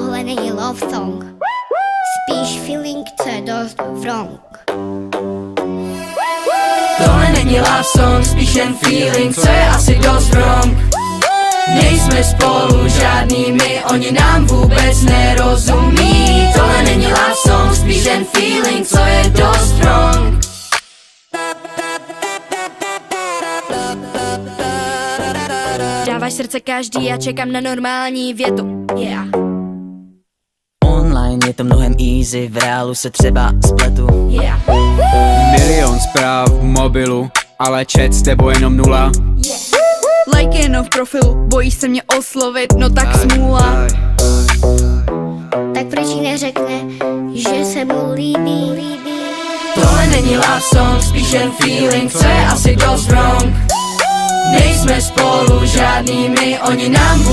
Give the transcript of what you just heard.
tohle není love song, spíš feeling, co je dost wrong. Tohle není love song, spíš jen feeling, co je asi dost wrong. Nejsme spolu žádný my, oni nám vůbec nerozumí. Tohle není love song, spíš jen feeling, co je dost wrong. Dáváš srdce každý, já čekám na normální větu. Yeah. Online je to mnohem easy, v reálu se třeba spletu. Yeah. Milion zpráv v mobilu, ale chat s tebou jenom 0. Like jenom v profilu, bojíš se mě oslovit, no tak smůla. Tak proč jí neřekne, že se mu líbí? Tohle není love song, spíš jen feeling, co je asi dost wrong. Nejsme spolu žádný my, oni nám vůbec